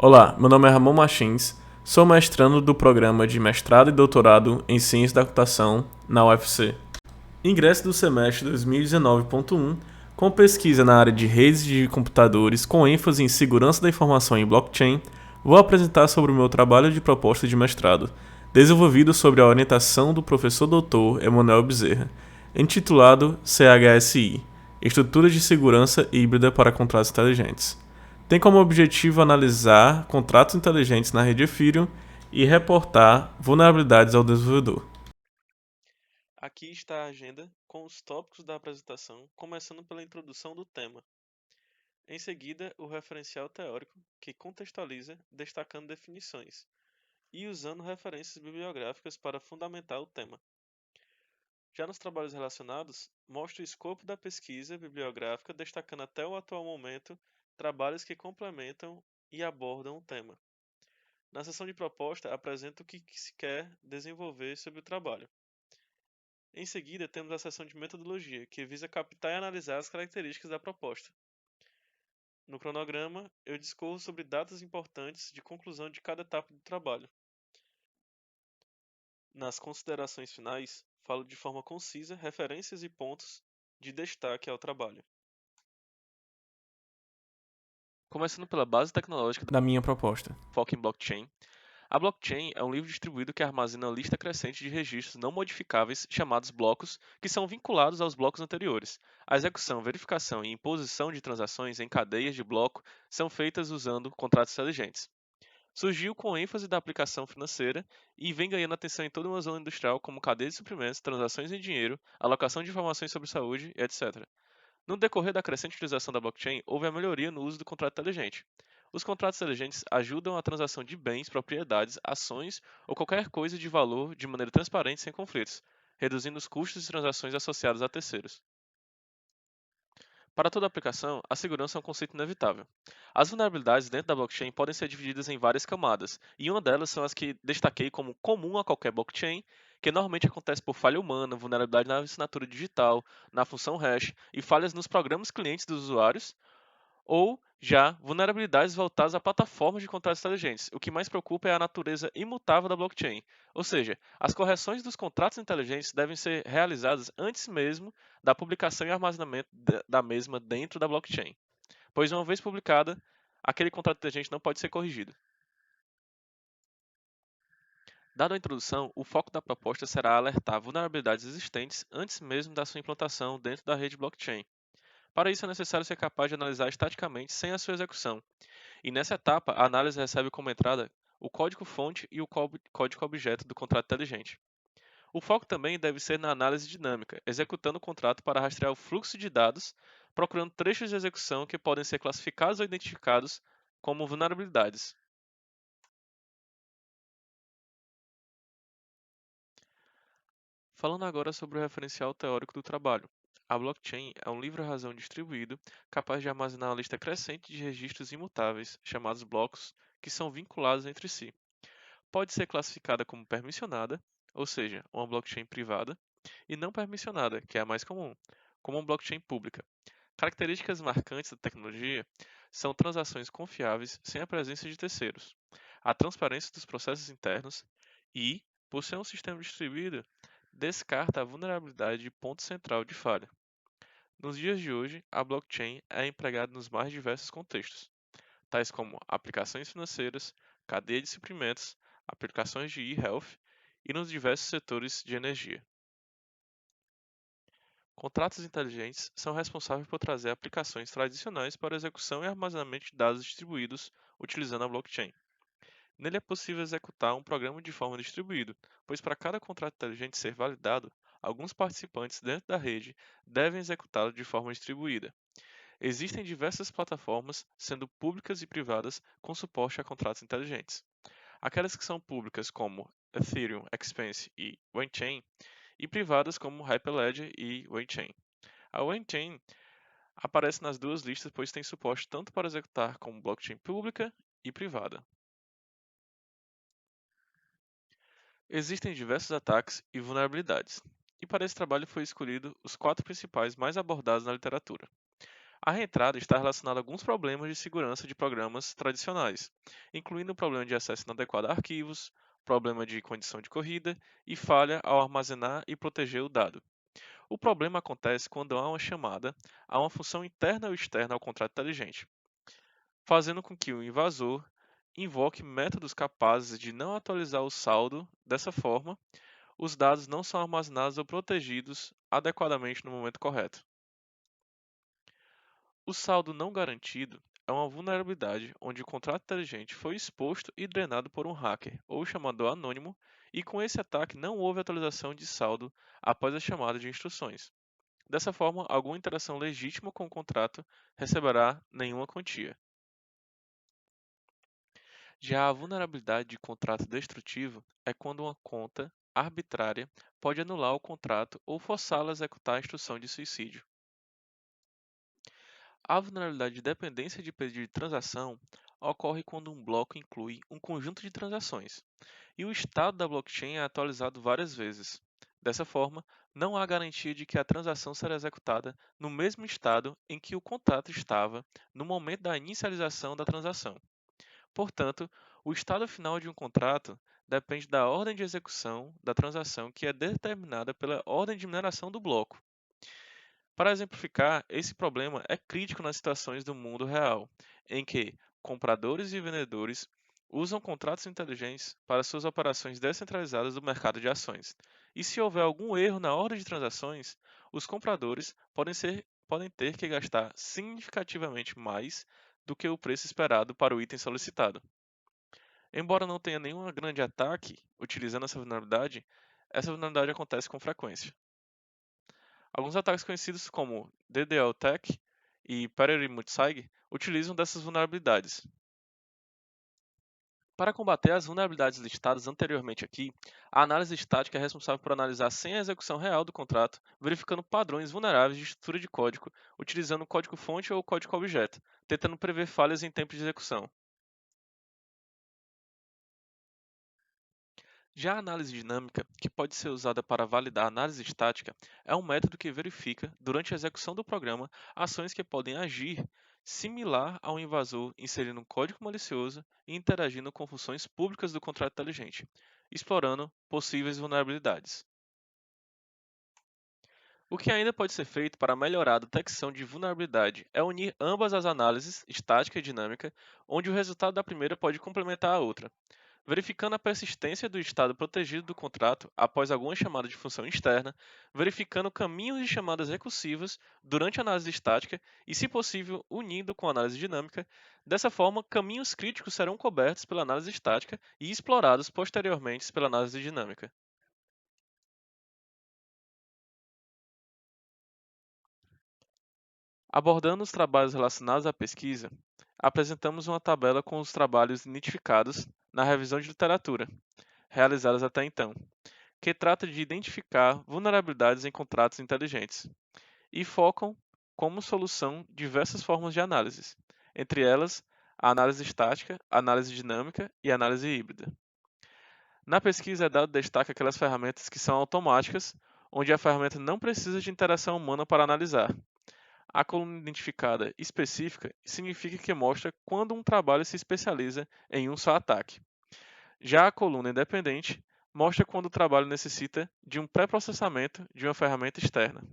Olá, meu nome é Ramon Martins, sou mestrando do programa de mestrado e doutorado em Ciência da Computação na UFC. Ingresso do semestre 2019.1 com pesquisa na área de redes de computadores com ênfase em segurança da informação em blockchain, vou apresentar sobre o meu trabalho de proposta de mestrado, desenvolvido sobre a orientação do professor Dr. Emanuel Bezerra, intitulado CHSI, Estrutura de Segurança Híbrida para Contratos Inteligentes. Tem como objetivo analisar contratos inteligentes na rede Ethereum e reportar vulnerabilidades ao desenvolvedor. Aqui está a agenda com os tópicos da apresentação, começando pela introdução do tema. Em seguida, o referencial teórico, que contextualiza, destacando definições, e usando referências bibliográficas para fundamentar o tema. Já nos trabalhos relacionados, mostra o escopo da pesquisa bibliográfica, destacando até o atual momento trabalhos que complementam e abordam o tema. Na seção de proposta, apresenta o que se quer desenvolver sobre o trabalho. Em seguida, temos a seção de metodologia, que visa captar e analisar as características da proposta. No cronograma, eu discorro sobre datas importantes de conclusão de cada etapa do trabalho. Nas considerações finais, falo de forma concisa referências e pontos de destaque ao trabalho. Começando pela base tecnológica Da minha proposta. foco em blockchain. A blockchain é um livro distribuído que armazena uma lista crescente de registros não modificáveis chamados blocos, que são vinculados aos blocos anteriores. A execução, verificação e imposição de transações em cadeias de bloco são feitas usando contratos inteligentes. Surgiu com ênfase da aplicação financeira e vem ganhando atenção em toda uma zona industrial como cadeia de suprimentos, transações em dinheiro, alocação de informações sobre saúde, etc. No decorrer da crescente utilização da blockchain, houve a melhoria no uso do contrato inteligente. Os contratos inteligentes ajudam a transação de bens, propriedades, ações ou qualquer coisa de valor de maneira transparente e sem conflitos, reduzindo os custos de transações associados a terceiros. Para toda aplicação, a segurança é um conceito inevitável. As vulnerabilidades dentro da blockchain podem ser divididas em várias camadas, e uma delas são as que destaquei como comum a qualquer blockchain, que normalmente acontece por falha humana, vulnerabilidade na assinatura digital, na função hash e falhas nos programas clientes dos usuários, ou já vulnerabilidades voltadas a plataformas de contratos inteligentes. O que mais preocupa é a natureza imutável da blockchain, ou seja, as correções dos contratos inteligentes devem ser realizadas antes mesmo da publicação e armazenamento da mesma dentro da blockchain, pois uma vez publicada, aquele contrato inteligente não pode ser corrigido. Dada a introdução, o foco da proposta será alertar vulnerabilidades existentes antes mesmo da sua implantação dentro da rede blockchain. Para isso é necessário ser capaz de analisar estaticamente sem a sua execução. E nessa etapa, a análise recebe como entrada o código-fonte e o código-objeto do contrato inteligente. O foco também deve ser na análise dinâmica, executando o contrato para rastrear o fluxo de dados, procurando trechos de execução que podem ser classificados ou identificados como vulnerabilidades. Falando agora sobre o referencial teórico do trabalho. A blockchain é um livre-razão distribuído capaz de armazenar uma lista crescente de registros imutáveis, chamados blocos, que são vinculados entre si. Pode ser classificada como permissionada, ou seja, uma blockchain privada, e não permissionada, que é a mais comum, como uma blockchain pública. Características marcantes da tecnologia são transações confiáveis sem a presença de terceiros, a transparência dos processos internos e, por ser um sistema distribuído, descarta a vulnerabilidade de ponto central de falha. Nos dias de hoje, a blockchain é empregada nos mais diversos contextos, tais como aplicações financeiras, cadeia de suprimentos, aplicações de e-health e nos diversos setores de energia. Contratos inteligentes são responsáveis por trazer aplicações tradicionais para a execução e armazenamento de dados distribuídos utilizando a blockchain. Nele é possível executar um programa de forma distribuída, pois para cada contrato inteligente ser validado, alguns participantes dentro da rede devem executá-lo de forma distribuída. Existem diversas plataformas, sendo públicas e privadas, com suporte a contratos inteligentes. Aquelas que são públicas como Ethereum, Expanse e OneChain, e privadas como Hyperledger e WeChain. A WeChain aparece nas duas listas pois tem suporte tanto para executar como blockchain pública e privada. Existem diversos ataques e vulnerabilidades, e para esse trabalho foi escolhido os quatro principais mais abordados na literatura. A reentrada está relacionada a alguns problemas de segurança de programas tradicionais, incluindo o problema de acesso inadequado a arquivos, problema de condição de corrida e falha ao armazenar e proteger o dado. O problema acontece quando há uma chamada a uma função interna ou externa ao contrato inteligente, fazendo com que o invasor invoque métodos capazes de não atualizar o saldo. Dessa forma, os dados não são armazenados ou protegidos adequadamente no momento correto. O saldo não garantido é uma vulnerabilidade onde o contrato inteligente foi exposto e drenado por um hacker ou chamador anônimo, e com esse ataque não houve atualização de saldo após a chamada de instruções. Dessa forma, alguma interação legítima com o contrato receberá nenhuma quantia. Já a vulnerabilidade de contrato destrutivo é quando uma conta arbitrária pode anular o contrato ou forçá-lo a executar a instrução de suicídio. A vulnerabilidade de dependência de pedido de transação ocorre quando um bloco inclui um conjunto de transações, e o estado da blockchain é atualizado várias vezes. Dessa forma, não há garantia de que a transação será executada no mesmo estado em que o contrato estava no momento da inicialização da transação. Portanto, o estado final de um contrato depende da ordem de execução da transação, que é determinada pela ordem de mineração do bloco. Para exemplificar, esse problema é crítico nas situações do mundo real, em que compradores e vendedores usam contratos inteligentes para suas operações descentralizadas do mercado de ações. E se houver algum erro na ordem de transações, os compradores podem ter que gastar significativamente mais do que o preço esperado para o item solicitado. Embora não tenha nenhum grande ataque utilizando essa vulnerabilidade acontece com frequência. Alguns ataques conhecidos como DDoS e Parity utilizam dessas vulnerabilidades. Para combater as vulnerabilidades listadas anteriormente aqui, a análise estática é responsável por analisar sem a execução real do contrato, verificando padrões vulneráveis de estrutura de código, utilizando o código-fonte ou o código-objeto, tentando prever falhas em tempo de execução. Já a análise dinâmica, que pode ser usada para validar a análise estática, é um método que verifica, durante a execução do programa, ações que podem agir similar ao invasor, inserindo um código malicioso e interagindo com funções públicas do contrato inteligente, explorando possíveis vulnerabilidades. O que ainda pode ser feito para melhorar a detecção de vulnerabilidade é unir ambas as análises, estática e dinâmica, onde o resultado da primeira pode complementar a outra, verificando a persistência do estado protegido do contrato após alguma chamada de função externa, verificando caminhos de chamadas recursivas durante a análise estática e, se possível, unindo com a análise dinâmica. Dessa forma, caminhos críticos serão cobertos pela análise estática e explorados posteriormente pela análise dinâmica. Abordando os trabalhos relacionados à pesquisa, apresentamos uma tabela com os trabalhos identificados na revisão de literatura, realizadas até então, que trata de identificar vulnerabilidades em contratos inteligentes e focam como solução diversas formas de análise, entre elas a análise estática, a análise dinâmica e a análise híbrida. Na pesquisa é dado destaque àquelas ferramentas que são automáticas, onde a ferramenta não precisa de interação humana para analisar. A coluna identificada específica significa que mostra quando um trabalho se especializa em um só ataque. Já a coluna independente mostra quando o trabalho necessita de um pré-processamento de uma ferramenta externa.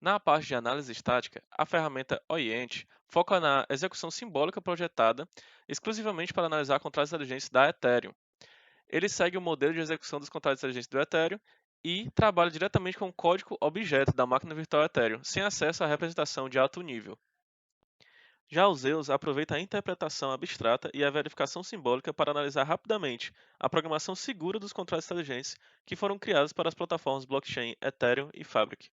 Na parte de análise estática, a ferramenta Orient foca na execução simbólica projetada exclusivamente para analisar contratos inteligentes da Ethereum. Ele segue o modelo de execução dos contratos inteligentes do Ethereum e trabalha diretamente com o código objeto da máquina virtual Ethereum, sem acesso à representação de alto nível. Já o Zeus aproveita a interpretação abstrata e a verificação simbólica para analisar rapidamente a programação segura dos contratos inteligentes que foram criados para as plataformas blockchain Ethereum e Fabric.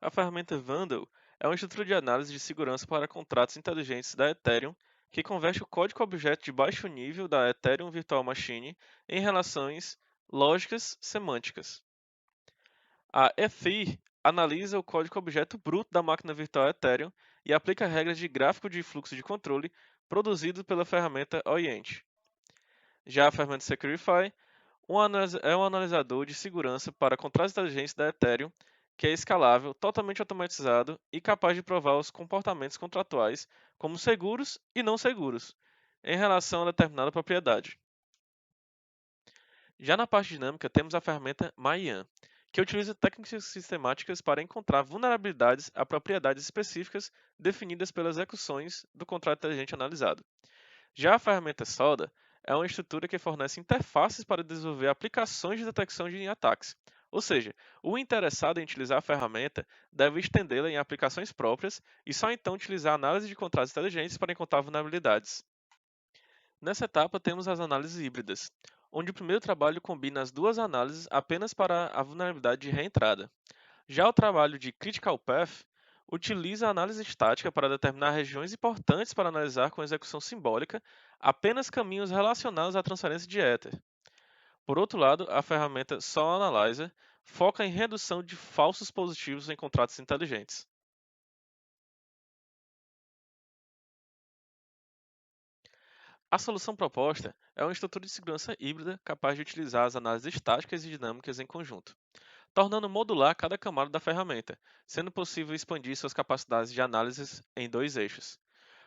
A ferramenta Vandal é uma estrutura de análise de segurança para contratos inteligentes da Ethereum que converte o código-objeto de baixo nível da Ethereum Virtual Machine em relações lógicas semânticas. A Ether analisa o código-objeto bruto da máquina virtual Ethereum e aplica regras de gráfico de fluxo de controle produzido pela ferramenta Orient. Já a ferramenta Securify é um analisador de segurança para contratos inteligentes da Ethereum que é escalável, totalmente automatizado e capaz de provar os comportamentos contratuais como seguros e não seguros em relação a determinada propriedade. Já na parte dinâmica, temos a ferramenta MyIAN, que utiliza técnicas sistemáticas para encontrar vulnerabilidades a propriedades específicas definidas pelas execuções do contrato inteligente analisado. Já a ferramenta SODA é uma estrutura que fornece interfaces para desenvolver aplicações de detecção de ataques. Ou seja, o interessado em utilizar a ferramenta deve estendê-la em aplicações próprias e só então utilizar a análise de contratos inteligentes para encontrar vulnerabilidades. Nessa etapa, temos as análises híbridas, onde o primeiro trabalho combina as duas análises apenas para a vulnerabilidade de reentrada. Já o trabalho de Critical Path utiliza a análise estática para determinar regiões importantes para analisar com execução simbólica apenas caminhos relacionados à transferência de Ether. Por outro lado, a ferramenta Sol Analyzer foca em redução de falsos positivos em contratos inteligentes. A solução proposta é uma estrutura de segurança híbrida capaz de utilizar as análises estáticas e dinâmicas em conjunto, tornando modular cada camada da ferramenta, sendo possível expandir suas capacidades de análise em dois eixos.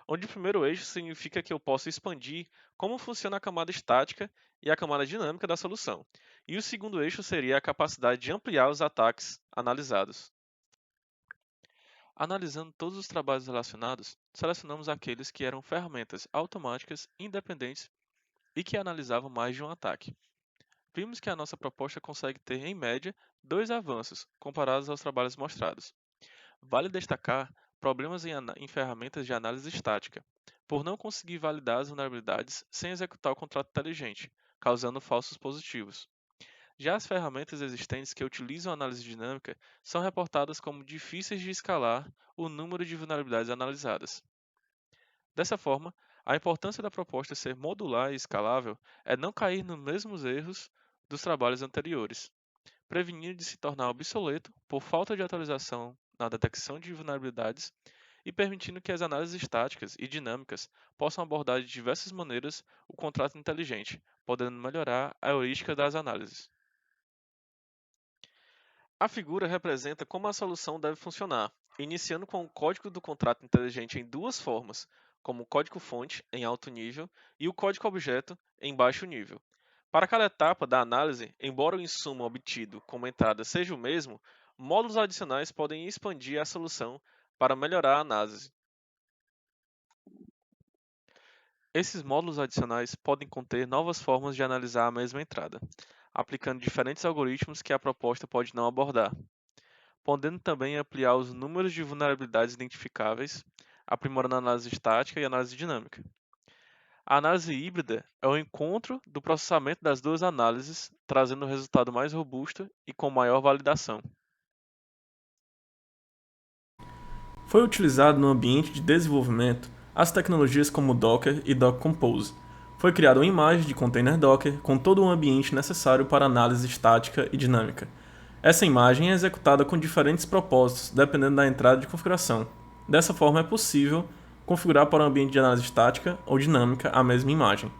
Onde o primeiro eixo significa que eu posso expandir como funciona a camada estática e a camada dinâmica da solução, e o segundo eixo seria a capacidade de ampliar os ataques analisados. Analisando todos os trabalhos relacionados, selecionamos aqueles que eram ferramentas automáticas independentes e que analisavam mais de um ataque. Vimos que a nossa proposta consegue ter, em média, dois avanços comparados aos trabalhos mostrados. Vale destacar problemas em ferramentas de análise estática, por não conseguir validar as vulnerabilidades sem executar o contrato inteligente, causando falsos positivos. Já as ferramentas existentes que utilizam análise dinâmica são reportadas como difíceis de escalar o número de vulnerabilidades analisadas. Dessa forma, a importância da proposta ser modular e escalável é não cair nos mesmos erros dos trabalhos anteriores, prevenindo de se tornar obsoleto por falta de atualização na detecção de vulnerabilidades e permitindo que as análises estáticas e dinâmicas possam abordar de diversas maneiras o contrato inteligente, podendo melhorar a heurística das análises. A figura representa como a solução deve funcionar, iniciando com o código do contrato inteligente em duas formas, como o código-fonte em alto nível e o código-objeto em baixo nível. Para cada etapa da análise, embora o insumo obtido como entrada seja o mesmo, módulos adicionais podem expandir a solução para melhorar a análise. Esses módulos adicionais podem conter novas formas de analisar a mesma entrada, aplicando diferentes algoritmos que a proposta pode não abordar, podendo também ampliar os números de vulnerabilidades identificáveis, aprimorando a análise estática e a análise dinâmica. A análise híbrida é o encontro do processamento das duas análises, trazendo um resultado mais robusto e com maior validação. Foi utilizado no ambiente de desenvolvimento as tecnologias como Docker e Docker Compose. Foi criada uma imagem de container Docker com todo o ambiente necessário para análise estática e dinâmica. Essa imagem é executada com diferentes propósitos, dependendo da entrada de configuração. Dessa forma, é possível configurar para um ambiente de análise estática ou dinâmica a mesma imagem.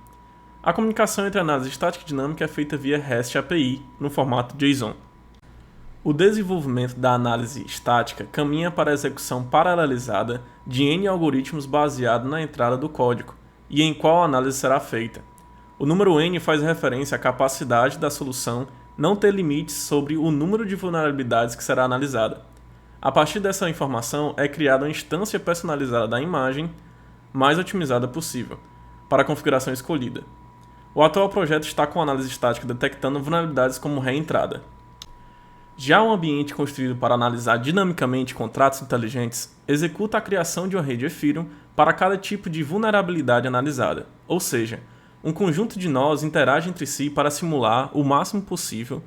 A comunicação entre análise estática e dinâmica é feita via REST API no formato JSON. O desenvolvimento da análise estática caminha para a execução paralelizada de N algoritmos baseado na entrada do código e em qual análise será feita. O número N faz referência à capacidade da solução não ter limites sobre o número de vulnerabilidades que será analisada. A partir dessa informação é criada uma instância personalizada da imagem mais otimizada possível para a configuração escolhida. O atual projeto está com a análise estática detectando vulnerabilidades como reentrada. Já um ambiente construído para analisar dinamicamente contratos inteligentes executa a criação de uma rede Ethereum para cada tipo de vulnerabilidade analisada, ou seja, um conjunto de nós interage entre si para simular o máximo possível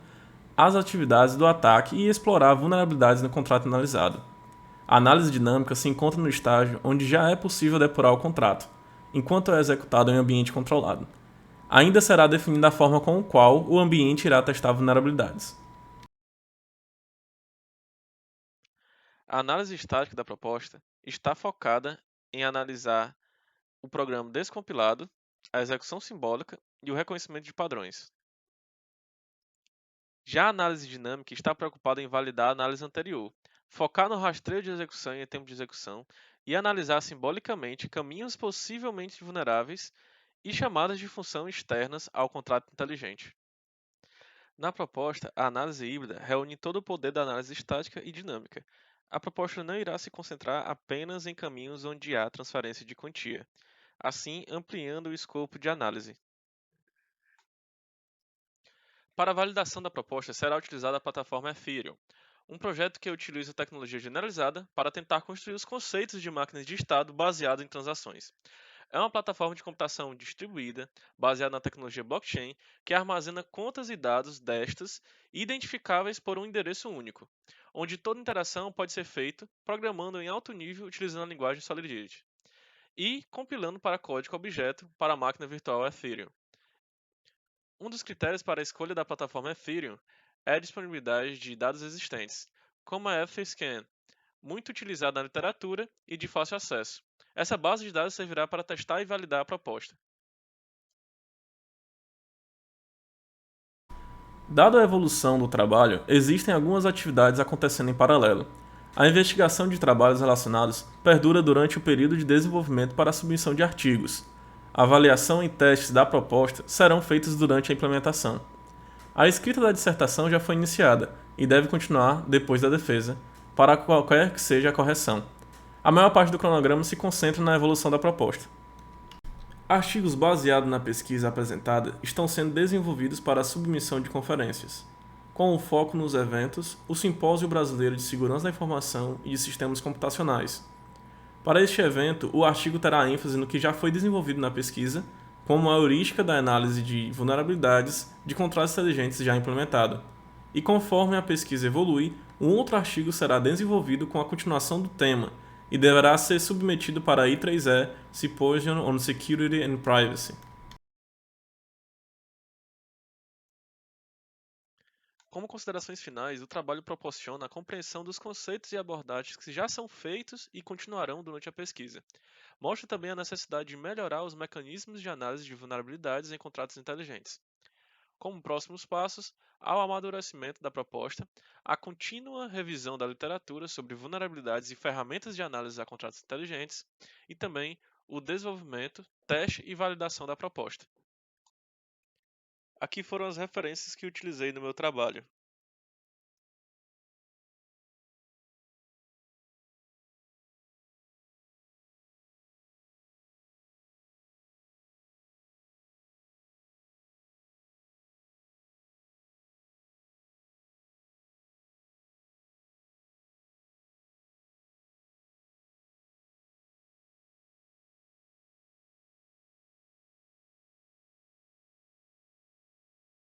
as atividades do ataque e explorar vulnerabilidades no contrato analisado. A análise dinâmica se encontra no estágio onde já é possível depurar o contrato, enquanto é executado em ambiente controlado. Ainda será definida a forma com a qual o ambiente irá testar vulnerabilidades. A análise estática da proposta está focada em analisar o programa descompilado, a execução simbólica e o reconhecimento de padrões. Já a análise dinâmica está preocupada em validar a análise anterior, focar no rastreio de execução e em tempo de execução e analisar simbolicamente caminhos possivelmente vulneráveis e chamadas de função externas ao contrato inteligente. Na proposta, a análise híbrida reúne todo o poder da análise estática e dinâmica. A proposta não irá se concentrar apenas em caminhos onde há transferência de quantia, assim ampliando o escopo de análise. Para a validação da proposta será utilizada a plataforma Ethereum, um projeto que utiliza tecnologia generalizada para tentar construir os conceitos de máquinas de estado baseadas em transações. É uma plataforma de computação distribuída, baseada na tecnologia blockchain, que armazena contas e dados destas identificáveis por um endereço único, onde toda interação pode ser feita programando em alto nível utilizando a linguagem Solidity e compilando para código objeto para a máquina virtual Ethereum. Um dos critérios para a escolha da plataforma Ethereum é a disponibilidade de dados existentes, como a Etherscan, muito utilizada na literatura e de fácil acesso. Essa base de dados servirá para testar e validar a proposta. Dada a evolução do trabalho, existem algumas atividades acontecendo em paralelo. A investigação de trabalhos relacionados perdura durante o período de desenvolvimento para a submissão de artigos. A avaliação e testes da proposta serão feitos durante a implementação. A escrita da dissertação já foi iniciada e deve continuar depois da defesa, para qualquer que seja a correção. A maior parte do cronograma se concentra na evolução da proposta. Artigos baseados na pesquisa apresentada estão sendo desenvolvidos para a submissão de conferências, com o foco nos eventos, o Simpósio Brasileiro de Segurança da Informação e de Sistemas Computacionais. Para este evento, o artigo terá ênfase no que já foi desenvolvido na pesquisa, como a heurística da análise de vulnerabilidades de contratos inteligentes já implementado. E conforme a pesquisa evolui, um outro artigo será desenvolvido com a continuação do tema e deverá ser submetido para a I3E Symposium on Security and Privacy. Como considerações finais, o trabalho proporciona a compreensão dos conceitos e abordagens que já são feitos e continuarão durante a pesquisa. Mostra também a necessidade de melhorar os mecanismos de análise de vulnerabilidades em contratos inteligentes. Como próximos passos, há o amadurecimento da proposta, a contínua revisão da literatura sobre vulnerabilidades e ferramentas de análise a contratos inteligentes, e também o desenvolvimento, teste e validação da proposta. Aqui foram as referências que utilizei no meu trabalho.